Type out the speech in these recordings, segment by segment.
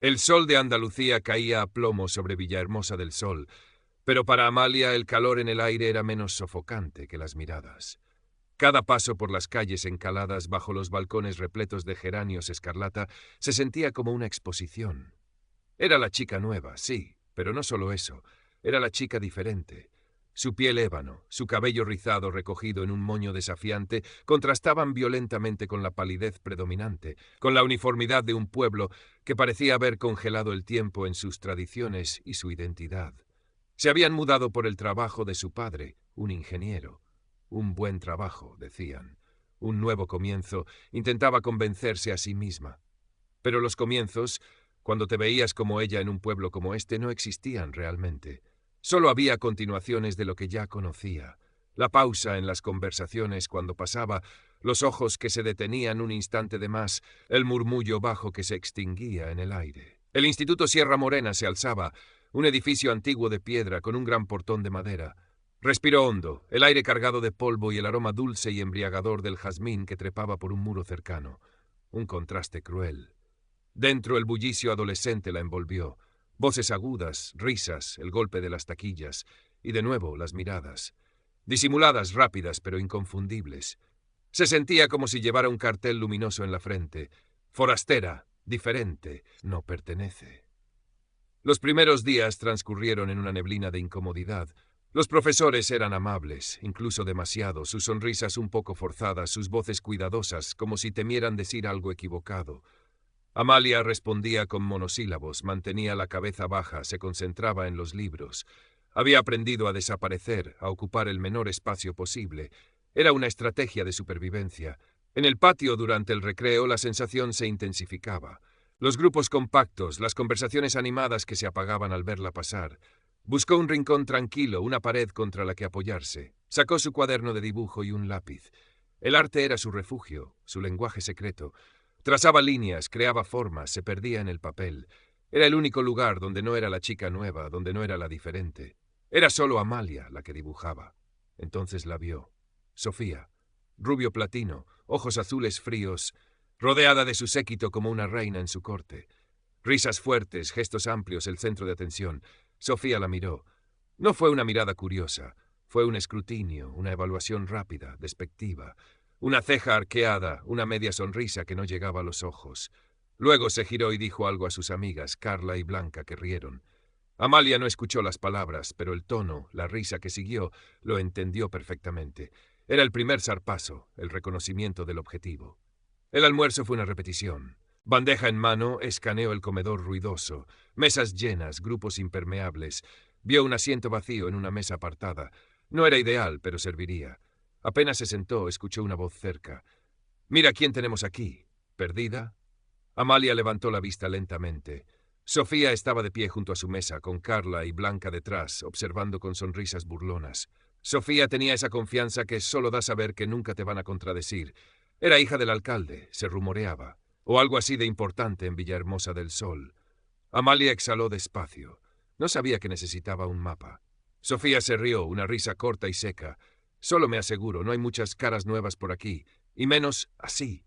El sol de Andalucía caía a plomo sobre Villahermosa del Sol, pero para Amalia el calor en el aire era menos sofocante que las miradas. Cada paso por las calles encaladas bajo los balcones repletos de geranios escarlata se sentía como una exposición. Era la chica nueva, sí, pero no solo eso, era la chica diferente. Su piel ébano, su cabello rizado recogido en un moño desafiante, contrastaban violentamente con la palidez predominante, con la uniformidad de un pueblo que parecía haber congelado el tiempo en sus tradiciones y su identidad. Se habían mudado por el trabajo de su padre, un ingeniero. Un buen trabajo, decían. Un nuevo comienzo, intentaba convencerse a sí misma. Pero los comienzos, cuando te veías como ella en un pueblo como este, no existían realmente. Solo había continuaciones de lo que ya conocía. La pausa en las conversaciones cuando pasaba, los ojos que se detenían un instante de más, el murmullo bajo que se extinguía en el aire. El Instituto Sierra Morena se alzaba, un edificio antiguo de piedra con un gran portón de madera. Respiró hondo, el aire cargado de polvo y el aroma dulce y embriagador del jazmín que trepaba por un muro cercano. Un contraste cruel. Dentro el bullicio adolescente la envolvió. Voces agudas, risas, el golpe de las taquillas, y de nuevo las miradas. Disimuladas, rápidas, pero inconfundibles. Se sentía como si llevara un cartel luminoso en la frente. Forastera, diferente, no pertenece. Los primeros días transcurrieron en una neblina de incomodidad. Los profesores eran amables, incluso demasiado, sus sonrisas un poco forzadas, sus voces cuidadosas, como si temieran decir algo equivocado. Amalia respondía con monosílabos, mantenía la cabeza baja, se concentraba en los libros. Había aprendido a desaparecer, a ocupar el menor espacio posible. Era una estrategia de supervivencia. En el patio, durante el recreo, la sensación se intensificaba. Los grupos compactos, las conversaciones animadas que se apagaban al verla pasar. Buscó un rincón tranquilo, una pared contra la que apoyarse. Sacó su cuaderno de dibujo y un lápiz. El arte era su refugio, su lenguaje secreto. Trazaba líneas, creaba formas, se perdía en el papel. Era el único lugar donde no era la chica nueva, donde no era la diferente. Era solo Amalia la que dibujaba. Entonces la vio. Sofía, rubio platino, ojos azules fríos, rodeada de su séquito como una reina en su corte. Risas fuertes, gestos amplios, el centro de atención. Sofía la miró. No fue una mirada curiosa, fue un escrutinio, una evaluación rápida, despectiva. Una ceja arqueada, una media sonrisa que no llegaba a los ojos. Luego se giró y dijo algo a sus amigas, Carla y Blanca, que rieron. Amalia no escuchó las palabras, pero el tono, la risa que siguió, lo entendió perfectamente. Era el primer zarpazo, el reconocimiento del objetivo. El almuerzo fue una repetición. Bandeja en mano, escaneó el comedor ruidoso. Mesas llenas, grupos impermeables. Vio un asiento vacío en una mesa apartada. No era ideal, pero serviría. Apenas se sentó, escuchó una voz cerca. «Mira quién tenemos aquí. ¿Perdida?» Amalia levantó la vista lentamente. Sofía estaba de pie junto a su mesa, con Carla y Blanca detrás, observando con sonrisas burlonas. Sofía tenía esa confianza que solo da saber que nunca te van a contradecir. Era hija del alcalde, se rumoreaba, o algo así de importante en Villahermosa del Sol. Amalia exhaló despacio. No sabía que necesitaba un mapa. Sofía se rió, una risa corta y seca. «Solo me aseguro, no hay muchas caras nuevas por aquí, y menos así».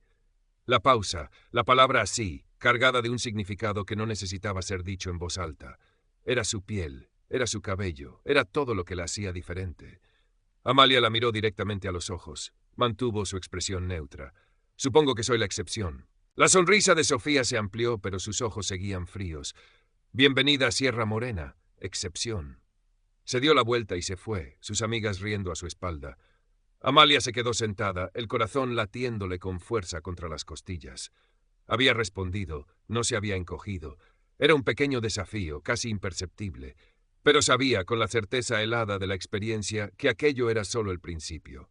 La pausa, la palabra así, cargada de un significado que no necesitaba ser dicho en voz alta. Era su piel, era su cabello, era todo lo que la hacía diferente. Amalia la miró directamente a los ojos. Mantuvo su expresión neutra. «Supongo que soy la excepción». La sonrisa de Sofía se amplió, pero sus ojos seguían fríos. «Bienvenida a Sierra Morena, excepción». Se dio la vuelta y se fue, sus amigas riendo a su espalda. Amalia se quedó sentada, el corazón latiéndole con fuerza contra las costillas. Había respondido, no se había encogido. Era un pequeño desafío, casi imperceptible, pero sabía, con la certeza helada de la experiencia, que aquello era solo el principio.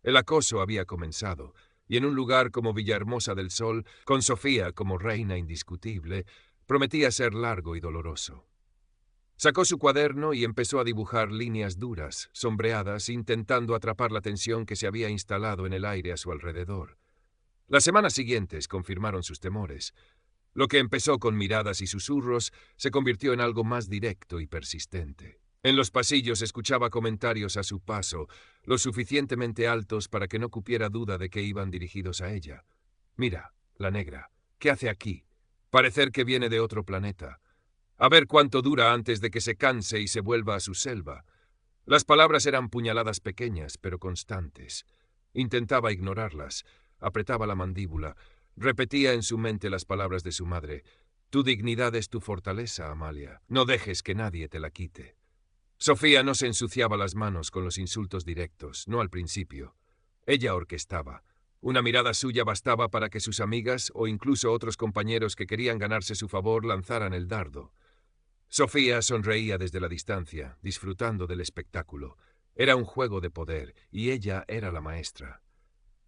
El acoso había comenzado, y en un lugar como Villahermosa del Sol, con Sofía como reina indiscutible, prometía ser largo y doloroso. Sacó su cuaderno y empezó a dibujar líneas duras, sombreadas, intentando atrapar la tensión que se había instalado en el aire a su alrededor. Las semanas siguientes confirmaron sus temores. Lo que empezó con miradas y susurros se convirtió en algo más directo y persistente. En los pasillos escuchaba comentarios a su paso, lo suficientemente altos para que no cupiera duda de que iban dirigidos a ella. «Mira, la negra, ¿qué hace aquí?» Parecer que viene de otro planeta. A ver cuánto dura antes de que se canse y se vuelva a su selva. Las palabras eran puñaladas pequeñas, pero constantes. Intentaba ignorarlas, apretaba la mandíbula, repetía en su mente las palabras de su madre. Tu dignidad es tu fortaleza, Amalia. No dejes que nadie te la quite. Sofía no se ensuciaba las manos con los insultos directos, no al principio. Ella orquestaba. Una mirada suya bastaba para que sus amigas o incluso otros compañeros que querían ganarse su favor lanzaran el dardo. Sofía sonreía desde la distancia, disfrutando del espectáculo. Era un juego de poder, y ella era la maestra.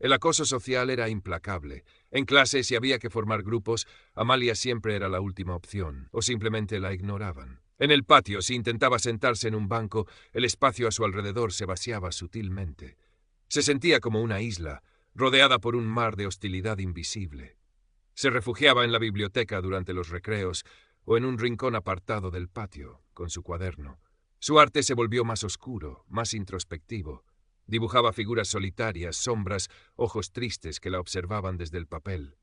El acoso social era implacable. En clase, si había que formar grupos, Amalia siempre era la última opción, o simplemente la ignoraban. En el patio, si intentaba sentarse en un banco, el espacio a su alrededor se vaciaba sutilmente. Se sentía como una isla, rodeada por un mar de hostilidad invisible. Se refugiaba en la biblioteca durante los recreos, o en un rincón apartado del patio, con su cuaderno. Su arte se volvió más oscuro, más introspectivo. Dibujaba figuras solitarias, sombras, ojos tristes que la observaban desde el papel.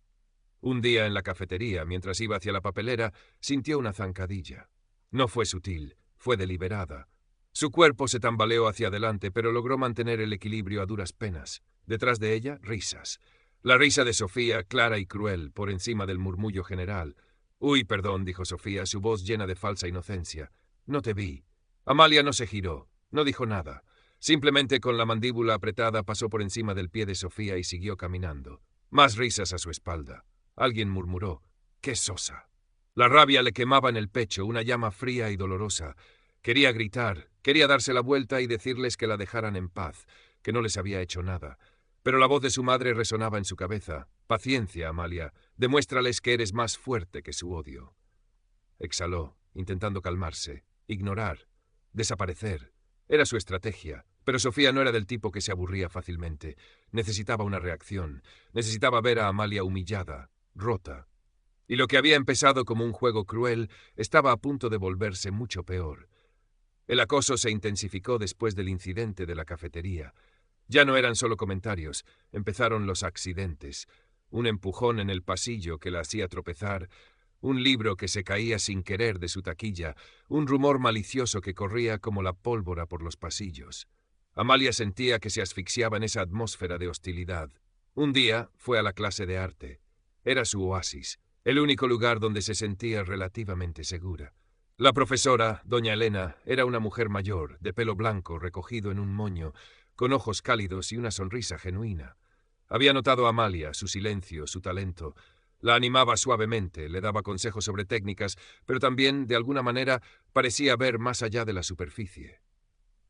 Un día en la cafetería, mientras iba hacia la papelera, sintió una zancadilla. No fue sutil, fue deliberada. Su cuerpo se tambaleó hacia adelante, pero logró mantener el equilibrio a duras penas. Detrás de ella, risas. La risa de Sofía, clara y cruel, por encima del murmullo general. «Uy, perdón», dijo Sofía, su voz llena de falsa inocencia. «No te vi». Amalia no se giró, no dijo nada. Simplemente con la mandíbula apretada pasó por encima del pie de Sofía y siguió caminando. Más risas a su espalda. Alguien murmuró: «¡Qué sosa!». La rabia le quemaba en el pecho, una llama fría y dolorosa. Quería gritar, quería darse la vuelta y decirles que la dejaran en paz, que no les había hecho nada. Pero la voz de su madre resonaba en su cabeza. «Paciencia, Amalia. Demuéstrales que eres más fuerte que su odio». Exhaló, intentando calmarse, ignorar, desaparecer. Era su estrategia. Pero Sofía no era del tipo que se aburría fácilmente. Necesitaba una reacción. Necesitaba ver a Amalia humillada, rota. Y lo que había empezado como un juego cruel estaba a punto de volverse mucho peor. El acoso se intensificó después del incidente de la cafetería. Ya no eran solo comentarios, empezaron los accidentes. Un empujón en el pasillo que la hacía tropezar, un libro que se caía sin querer de su taquilla, un rumor malicioso que corría como la pólvora por los pasillos. Amalia sentía que se asfixiaba en esa atmósfera de hostilidad. Un día fue a la clase de arte. Era su oasis, el único lugar donde se sentía relativamente segura. La profesora, doña Elena, era una mujer mayor, de pelo blanco recogido en un moño, con ojos cálidos y una sonrisa genuina. Había notado a Amalia, su silencio, su talento. La animaba suavemente, le daba consejos sobre técnicas, pero también, de alguna manera, parecía ver más allá de la superficie.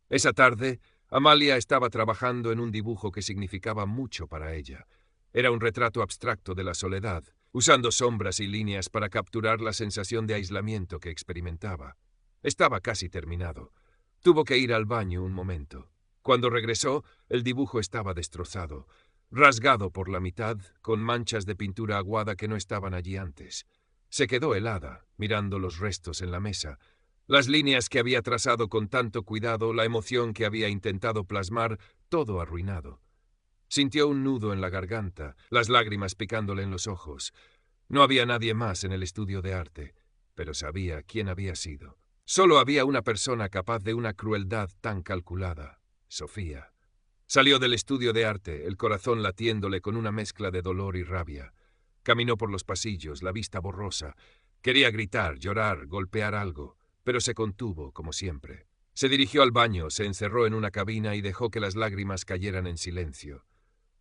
Esa tarde, Amalia estaba trabajando en un dibujo que significaba mucho para ella. Era un retrato abstracto de la soledad, usando sombras y líneas para capturar la sensación de aislamiento que experimentaba. Estaba casi terminado. Tuvo que ir al baño un momento. Cuando regresó, el dibujo estaba destrozado, rasgado por la mitad, con manchas de pintura aguada que no estaban allí antes. Se quedó helada, mirando los restos en la mesa. Las líneas que había trazado con tanto cuidado, la emoción que había intentado plasmar, todo arruinado. Sintió un nudo en la garganta, las lágrimas picándole en los ojos. No había nadie más en el estudio de arte, pero sabía quién había sido. Solo había una persona capaz de una crueldad tan calculada: Sofía. Salió del estudio de arte, el corazón latiéndole con una mezcla de dolor y rabia. Caminó por los pasillos, la vista borrosa. Quería gritar, llorar, golpear algo, pero se contuvo, como siempre. Se dirigió al baño, se encerró en una cabina y dejó que las lágrimas cayeran en silencio.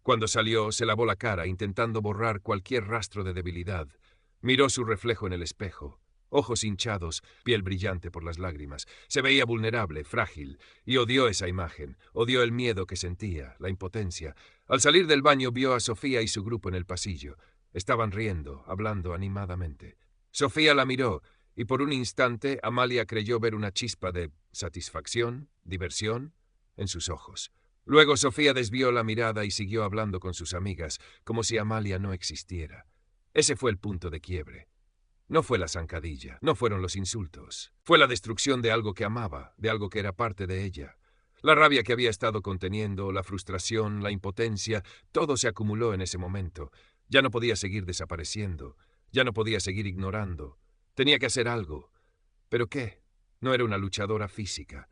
Cuando salió, se lavó la cara, intentando borrar cualquier rastro de debilidad. Miró su reflejo en el espejo. Ojos hinchados, piel brillante por las lágrimas. Se veía vulnerable, frágil, y odió esa imagen. Odió el miedo que sentía, la impotencia. Al salir del baño vio a Sofía y su grupo en el pasillo. Estaban riendo, hablando animadamente. Sofía la miró, y por un instante Amalia creyó ver una chispa de satisfacción, diversión, en sus ojos. Luego Sofía desvió la mirada y siguió hablando con sus amigas, como si Amalia no existiera. Ese fue el punto de quiebre. No fue la zancadilla, no fueron los insultos. Fue la destrucción de algo que amaba, de algo que era parte de ella. La rabia que había estado conteniendo, la frustración, la impotencia, todo se acumuló en ese momento. Ya no podía seguir desapareciendo. Ya no podía seguir ignorando. Tenía que hacer algo. ¿Pero qué? No era una luchadora física.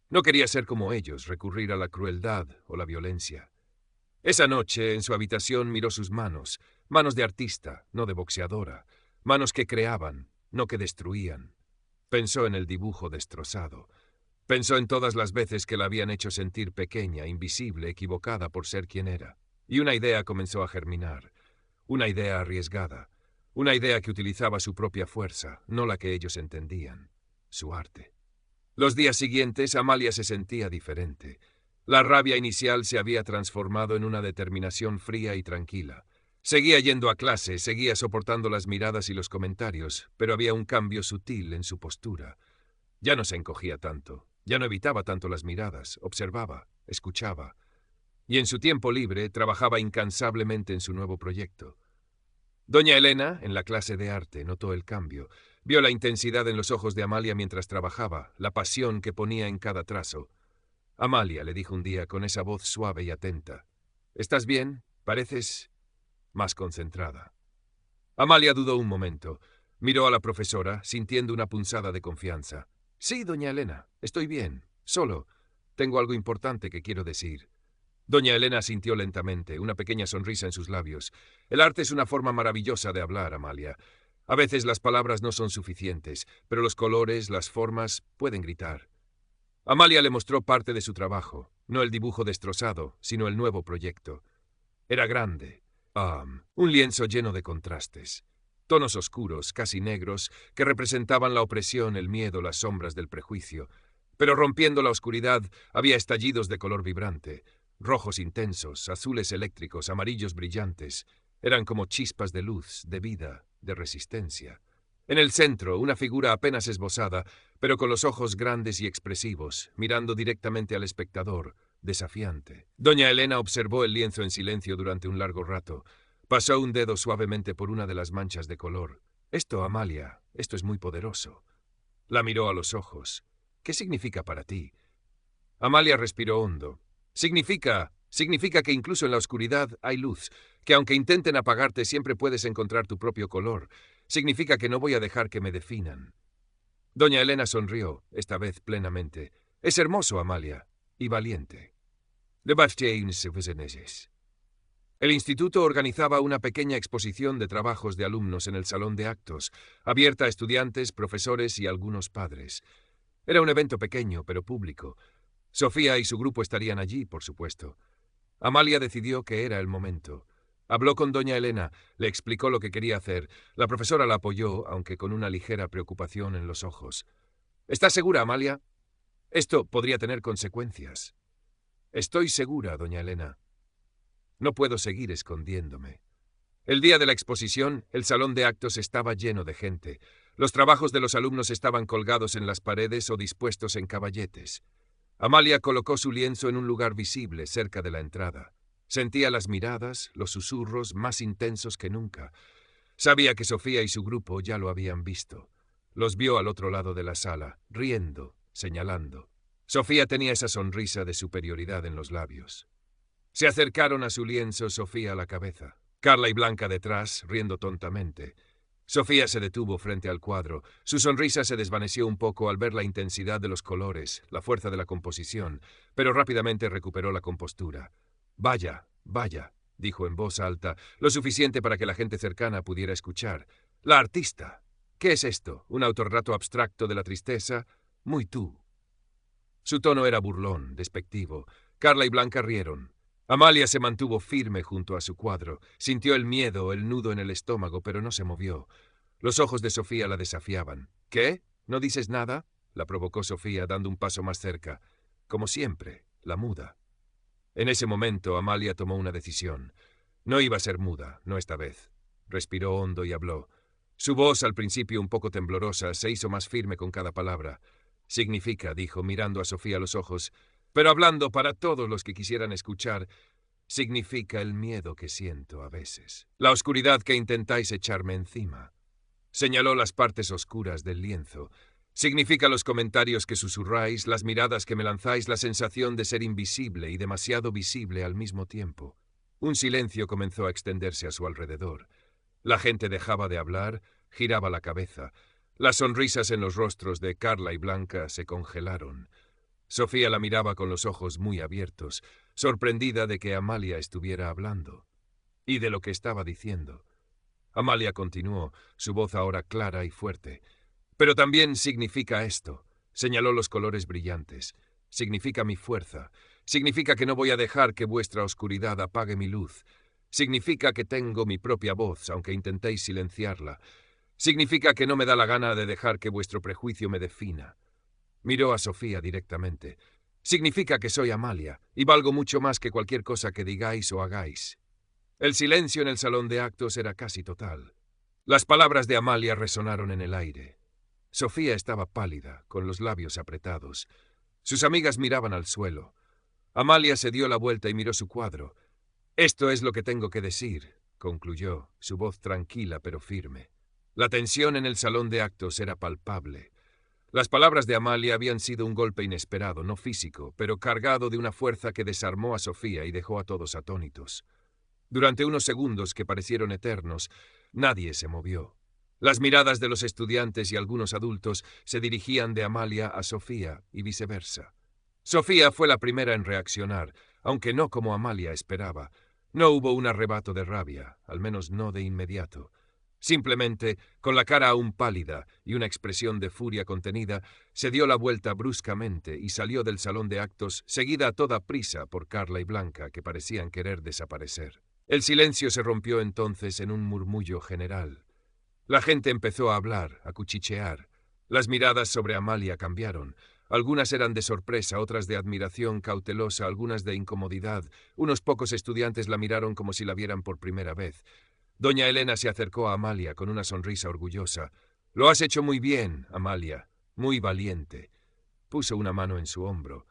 No quería ser como ellos, recurrir a la crueldad o la violencia. Esa noche, en su habitación, miró sus manos, manos de artista, no de boxeadora, manos que creaban, no que destruían. Pensó en el dibujo destrozado. Pensó en todas las veces que la habían hecho sentir pequeña, invisible, equivocada por ser quien era. Y una idea comenzó a germinar. Una idea arriesgada. Una idea que utilizaba su propia fuerza, no la que ellos entendían. Su arte. Los días siguientes, Amalia se sentía diferente. La rabia inicial se había transformado en una determinación fría y tranquila. Seguía yendo a clase, seguía soportando las miradas y los comentarios, pero había un cambio sutil en su postura. Ya no se encogía tanto, ya no evitaba tanto las miradas, observaba, escuchaba. Y en su tiempo libre trabajaba incansablemente en su nuevo proyecto. Doña Elena, en la clase de arte, notó el cambio. Vio la intensidad en los ojos de Amalia mientras trabajaba, la pasión que ponía en cada trazo. Amalia, le dijo un día con esa voz suave y atenta. ¿Estás bien? Pareces más concentrada. Amalia dudó un momento. Miró a la profesora, sintiendo una punzada de confianza. Sí, doña Elena, estoy bien. Solo tengo algo importante que quiero decir. Doña Elena asintió lentamente, una pequeña sonrisa en sus labios. El arte es una forma maravillosa de hablar, Amalia. A veces las palabras no son suficientes, pero los colores, las formas, pueden gritar. Amalia le mostró parte de su trabajo, no el dibujo destrozado, sino el nuevo proyecto. Era grande. Un lienzo lleno de contrastes. Tonos oscuros, casi negros, que representaban la opresión, el miedo, las sombras del prejuicio. Pero rompiendo la oscuridad, había estallidos de color vibrante. Rojos intensos, azules eléctricos, amarillos brillantes. Eran como chispas de luz, de vida, de resistencia. En el centro, una figura apenas esbozada, pero con los ojos grandes y expresivos, mirando directamente al espectador, desafiante. Doña Elena observó el lienzo en silencio durante un largo rato. Pasó un dedo suavemente por una de las manchas de color. Esto, Amalia, esto es muy poderoso. La miró a los ojos. ¿Qué significa para ti? Amalia respiró hondo. Significa que incluso en la oscuridad hay luz, que aunque intenten apagarte siempre puedes encontrar tu propio color. Significa que no voy a dejar que me definan. Doña Elena sonrió, esta vez plenamente. Es hermoso, Amalia, y valiente. El instituto organizaba una pequeña exposición de trabajos de alumnos en el salón de actos, abierta a estudiantes, profesores y algunos padres. Era un evento pequeño, pero público. Sofía y su grupo estarían allí, por supuesto. Amalia decidió que era el momento. Habló con doña Elena, le explicó lo que quería hacer. La profesora la apoyó, aunque con una ligera preocupación en los ojos. ¿Estás segura, Amalia? Esto podría tener consecuencias. Estoy segura, doña Elena. No puedo seguir escondiéndome. El día de la exposición, el salón de actos estaba lleno de gente. Los trabajos de los alumnos estaban colgados en las paredes o dispuestos en caballetes. Amalia colocó su lienzo en un lugar visible, cerca de la entrada. Sentía las miradas, los susurros más intensos que nunca. Sabía que Sofía y su grupo ya lo habían visto. Los vio al otro lado de la sala, riendo, señalando. Sofía tenía esa sonrisa de superioridad en los labios. Se acercaron a su lienzo, Sofía a la cabeza. Carla y Blanca detrás, riendo tontamente. Sofía se detuvo frente al cuadro. Su sonrisa se desvaneció un poco al ver la intensidad de los colores, la fuerza de la composición, pero rápidamente recuperó la compostura. Vaya, vaya, dijo en voz alta, lo suficiente para que la gente cercana pudiera escuchar. La artista. ¿Qué es esto? ¿Un autorretrato abstracto de la tristeza? Muy tú. Su tono era burlón, despectivo. Carla y Blanca rieron. Amalia se mantuvo firme junto a su cuadro. Sintió el miedo, el nudo en el estómago, pero no se movió. Los ojos de Sofía la desafiaban. ¿Qué? ¿No dices nada? La provocó Sofía, dando un paso más cerca. Como siempre, la muda. En ese momento, Amalia tomó una decisión. No iba a ser muda, no esta vez. Respiró hondo y habló. Su voz, al principio un poco temblorosa, se hizo más firme con cada palabra. Significa, dijo, mirando a Sofía a los ojos, pero hablando para todos los que quisieran escuchar, significa el miedo que siento a veces. La oscuridad que intentáis echarme encima. Señaló las partes oscuras del lienzo. Significa los comentarios que susurráis, las miradas que me lanzáis, la sensación de ser invisible y demasiado visible al mismo tiempo. Un silencio comenzó a extenderse a su alrededor. La gente dejaba de hablar, giraba la cabeza. Las sonrisas en los rostros de Carla y Blanca se congelaron. Sofía la miraba con los ojos muy abiertos, sorprendida de que Amalia estuviera hablando y de lo que estaba diciendo. Amalia continuó, su voz ahora clara y fuerte. «Pero también significa esto», señaló los colores brillantes. «Significa mi fuerza. Significa que no voy a dejar que vuestra oscuridad apague mi luz. Significa que tengo mi propia voz, aunque intentéis silenciarla. Significa que no me da la gana de dejar que vuestro prejuicio me defina». Miró a Sofía directamente. «Significa que soy Amalia, y valgo mucho más que cualquier cosa que digáis o hagáis». El silencio en el salón de actos era casi total. Las palabras de Amalia resonaron en el aire. Sofía estaba pálida, con los labios apretados. Sus amigas miraban al suelo. Amalia se dio la vuelta y miró su cuadro. «Esto es lo que tengo que decir», concluyó, su voz tranquila pero firme. La tensión en el salón de actos era palpable. Las palabras de Amalia habían sido un golpe inesperado, no físico, pero cargado de una fuerza que desarmó a Sofía y dejó a todos atónitos. Durante unos segundos que parecieron eternos, nadie se movió. Las miradas de los estudiantes y algunos adultos se dirigían de Amalia a Sofía y viceversa. Sofía fue la primera en reaccionar, aunque no como Amalia esperaba. No hubo un arrebato de rabia, al menos no de inmediato. Simplemente, con la cara aún pálida y una expresión de furia contenida, se dio la vuelta bruscamente y salió del salón de actos, seguida a toda prisa por Carla y Blanca, que parecían querer desaparecer. El silencio se rompió entonces en un murmullo general. La gente empezó a hablar, a cuchichear. Las miradas sobre Amalia cambiaron. Algunas eran de sorpresa, otras de admiración cautelosa, algunas de incomodidad. Unos pocos estudiantes la miraron como si la vieran por primera vez. Doña Elena se acercó a Amalia con una sonrisa orgullosa. «Lo has hecho muy bien, Amalia. Muy valiente». Puso una mano en su hombro.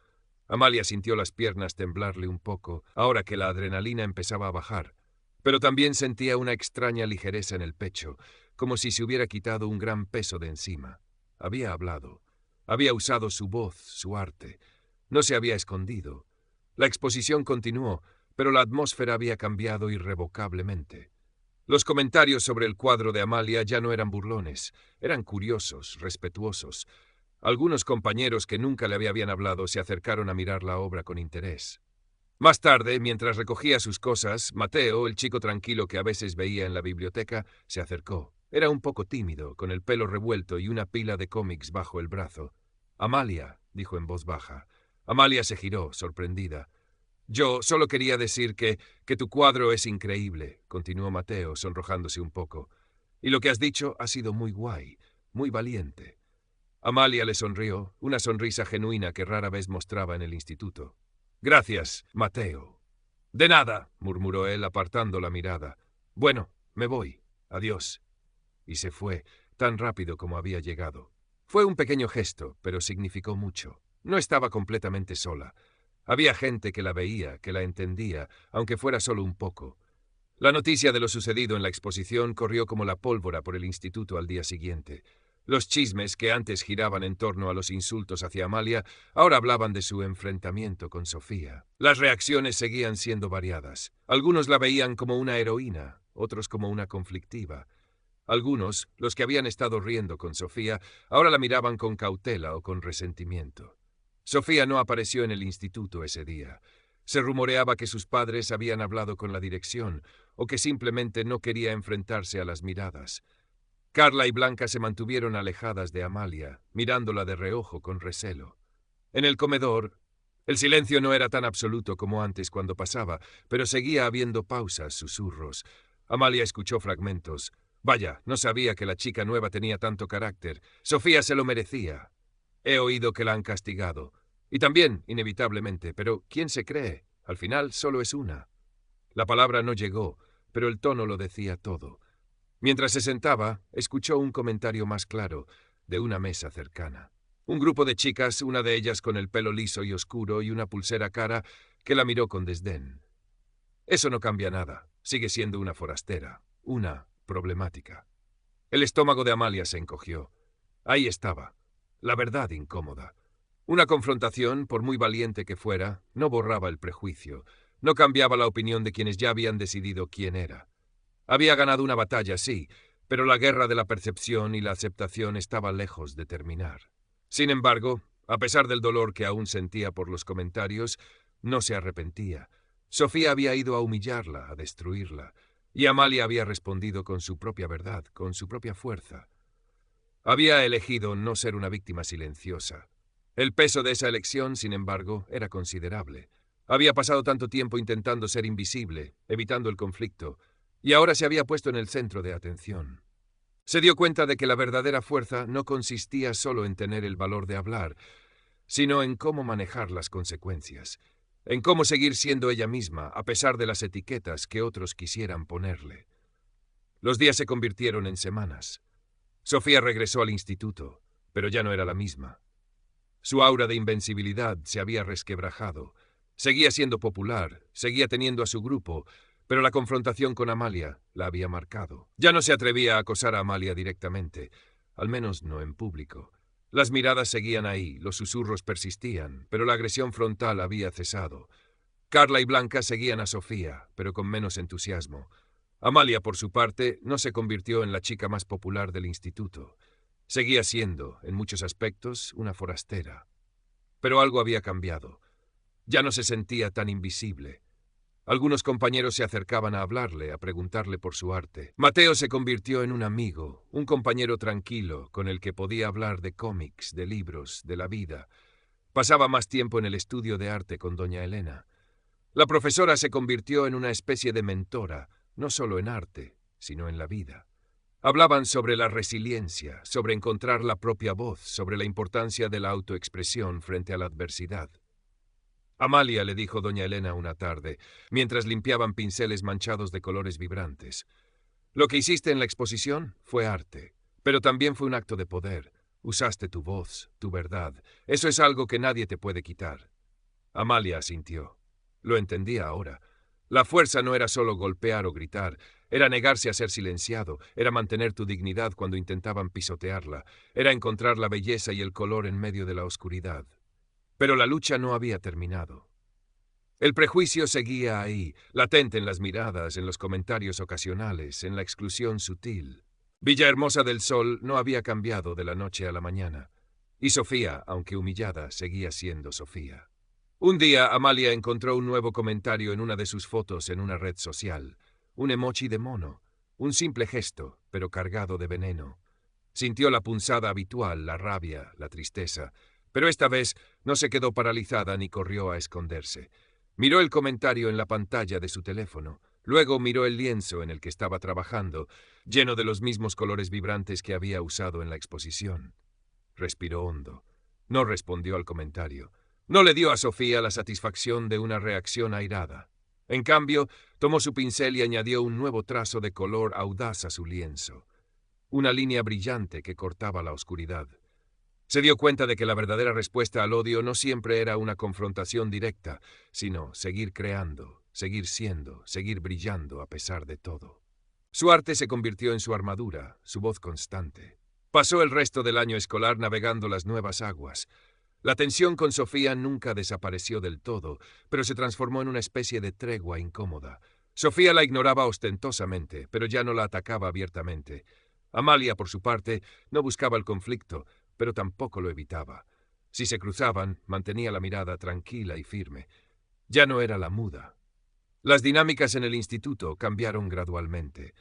Amalia sintió las piernas temblarle un poco, ahora que la adrenalina empezaba a bajar. Pero también sentía una extraña ligereza en el pecho, como si se hubiera quitado un gran peso de encima. Había hablado. Había usado su voz, su arte. No se había escondido. La exposición continuó, pero la atmósfera había cambiado irrevocablemente. Los comentarios sobre el cuadro de Amalia ya no eran burlones, eran curiosos, respetuosos. Algunos compañeros que nunca le habían hablado se acercaron a mirar la obra con interés. Más tarde, mientras recogía sus cosas, Mateo, el chico tranquilo que a veces veía en la biblioteca, se acercó. Era un poco tímido, con el pelo revuelto y una pila de cómics bajo el brazo. «Amalia», dijo en voz baja. Amalia se giró, sorprendida. «Yo solo quería decir que tu cuadro es increíble», continuó Mateo, sonrojándose un poco. «Y lo que has dicho ha sido muy guay, muy valiente». Amalia le sonrió, una sonrisa genuina que rara vez mostraba en el instituto. «Gracias, Mateo». «De nada», murmuró él, apartando la mirada. «Bueno, me voy. Adiós». Y se fue, tan rápido como había llegado. Fue un pequeño gesto, pero significó mucho. No estaba completamente sola. Había gente que la veía, que la entendía, aunque fuera solo un poco. La noticia de lo sucedido en la exposición corrió como la pólvora por el instituto al día siguiente. Los chismes que antes giraban en torno a los insultos hacia Amalia, ahora hablaban de su enfrentamiento con Sofía. Las reacciones seguían siendo variadas. Algunos la veían como una heroína, otros como una conflictiva. Algunos, los que habían estado riendo con Sofía, ahora la miraban con cautela o con resentimiento. Sofía no apareció en el instituto ese día. Se rumoreaba que sus padres habían hablado con la dirección o que simplemente no quería enfrentarse a las miradas. Carla y Blanca se mantuvieron alejadas de Amalia, mirándola de reojo con recelo. En el comedor, el silencio no era tan absoluto como antes cuando pasaba, pero seguía habiendo pausas, susurros. Amalia escuchó fragmentos. «Vaya, no sabía que la chica nueva tenía tanto carácter. Sofía se lo merecía. He oído que la han castigado. Y también, inevitablemente, pero ¿quién se cree? Al final solo es una». La palabra no llegó, pero el tono lo decía todo. Mientras se sentaba, escuchó un comentario más claro, de una mesa cercana. Un grupo de chicas, una de ellas con el pelo liso y oscuro y una pulsera cara, que la miró con desdén. «Eso no cambia nada. Sigue siendo una forastera, una problemática». El estómago de Amalia se encogió. Ahí estaba, la verdad incómoda. Una confrontación, por muy valiente que fuera, no borraba el prejuicio, no cambiaba la opinión de quienes ya habían decidido quién era. Había ganado una batalla, sí, pero la guerra de la percepción y la aceptación estaba lejos de terminar. Sin embargo, a pesar del dolor que aún sentía por los comentarios, no se arrepentía. Sofía había ido a humillarla, a destruirla, y Amalia había respondido con su propia verdad, con su propia fuerza. Había elegido no ser una víctima silenciosa. El peso de esa elección, sin embargo, era considerable. Había pasado tanto tiempo intentando ser invisible, evitando el conflicto, y ahora se había puesto en el centro de atención. Se dio cuenta de que la verdadera fuerza no consistía solo en tener el valor de hablar, sino en cómo manejar las consecuencias, en cómo seguir siendo ella misma a pesar de las etiquetas que otros quisieran ponerle. Los días se convirtieron en semanas. Sofía regresó al instituto, pero ya no era la misma. Su aura de invencibilidad se había resquebrajado. Seguía siendo popular, seguía teniendo a su grupo, pero la confrontación con Amalia la había marcado. Ya no se atrevía a acosar a Amalia directamente, al menos no en público. Las miradas seguían ahí, los susurros persistían, pero la agresión frontal había cesado. Carla y Blanca seguían a Sofía, pero con menos entusiasmo. Amalia, por su parte, no se convirtió en la chica más popular del instituto. Seguía siendo, en muchos aspectos, una forastera. Pero algo había cambiado. Ya no se sentía tan invisible. Algunos compañeros se acercaban a hablarle, a preguntarle por su arte. Mateo se convirtió en un amigo, un compañero tranquilo, con el que podía hablar de cómics, de libros, de la vida. Pasaba más tiempo en el estudio de arte con doña Elena. La profesora se convirtió en una especie de mentora, no solo en arte, sino en la vida. Hablaban sobre la resiliencia, sobre encontrar la propia voz, sobre la importancia de la autoexpresión frente a la adversidad. Amalia, le dijo doña Elena una tarde, mientras limpiaban pinceles manchados de colores vibrantes. Lo que hiciste en la exposición fue arte, pero también fue un acto de poder. Usaste tu voz, tu verdad. Eso es algo que nadie te puede quitar. Amalia asintió. Lo entendía ahora. La fuerza no era solo golpear o gritar, era negarse a ser silenciado, era mantener tu dignidad cuando intentaban pisotearla, era encontrar la belleza y el color en medio de la oscuridad. Pero la lucha no había terminado. El prejuicio seguía ahí, latente en las miradas, en los comentarios ocasionales, en la exclusión sutil. Villahermosa del Sol no había cambiado de la noche a la mañana, y Sofía, aunque humillada, seguía siendo Sofía. Un día, Amalia encontró un nuevo comentario en una de sus fotos en una red social, un emoji de mono, un simple gesto, pero cargado de veneno. Sintió la punzada habitual, la rabia, la tristeza, pero esta vez no se quedó paralizada ni corrió a esconderse. Miró el comentario en la pantalla de su teléfono, luego miró el lienzo en el que estaba trabajando, lleno de los mismos colores vibrantes que había usado en la exposición. Respiró hondo. No respondió al comentario. No le dio a Sofía la satisfacción de una reacción airada. En cambio, tomó su pincel y añadió un nuevo trazo de color audaz a su lienzo. Una línea brillante que cortaba la oscuridad. Se dio cuenta de que la verdadera respuesta al odio no siempre era una confrontación directa, sino seguir creando, seguir siendo, seguir brillando a pesar de todo. Su arte se convirtió en su armadura, su voz constante. Pasó el resto del año escolar navegando las nuevas aguas. La tensión con Sofía nunca desapareció del todo, pero se transformó en una especie de tregua incómoda. Sofía la ignoraba ostentosamente, pero ya no la atacaba abiertamente. Amalia, por su parte, no buscaba el conflicto, pero tampoco lo evitaba. Si se cruzaban, mantenía la mirada tranquila y firme. Ya no era la muda. Las dinámicas en el instituto cambiaron gradualmente.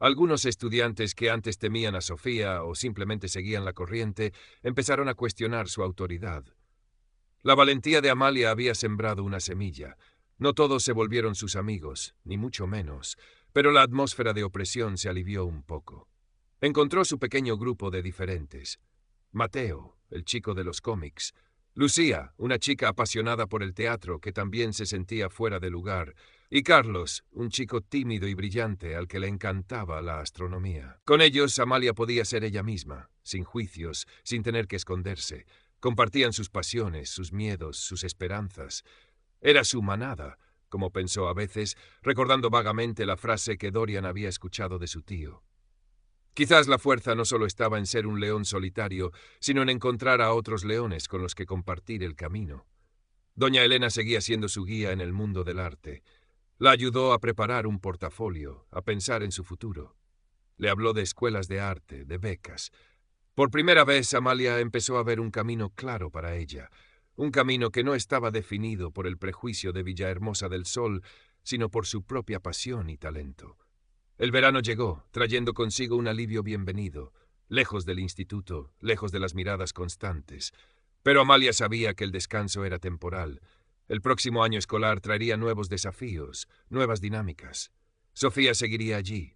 Algunos estudiantes que antes temían a Sofía o simplemente seguían la corriente empezaron a cuestionar su autoridad. La valentía de Amalia había sembrado una semilla. No todos se volvieron sus amigos, ni mucho menos, pero la atmósfera de opresión se alivió un poco. Encontró su pequeño grupo de diferentes. Mateo, el chico de los cómics. Lucía, una chica apasionada por el teatro que también se sentía fuera de lugar. Y Carlos, un chico tímido y brillante al que le encantaba la astronomía. Con ellos, Amalia podía ser ella misma, sin juicios, sin tener que esconderse. Compartían sus pasiones, sus miedos, sus esperanzas. Era su manada, como pensó a veces, recordando vagamente la frase que Dorian había escuchado de su tío. Quizás la fuerza no solo estaba en ser un león solitario, sino en encontrar a otros leones con los que compartir el camino. Doña Elena seguía siendo su guía en el mundo del arte. La ayudó a preparar un portafolio, a pensar en su futuro. Le habló de escuelas de arte, de becas. Por primera vez, Amalia empezó a ver un camino claro para ella, un camino que no estaba definido por el prejuicio de Villahermosa del Sol, sino por su propia pasión y talento. El verano llegó, trayendo consigo un alivio bienvenido, lejos del instituto, lejos de las miradas constantes. Pero Amalia sabía que el descanso era temporal. El próximo año escolar traería nuevos desafíos, nuevas dinámicas. Sofía seguiría allí.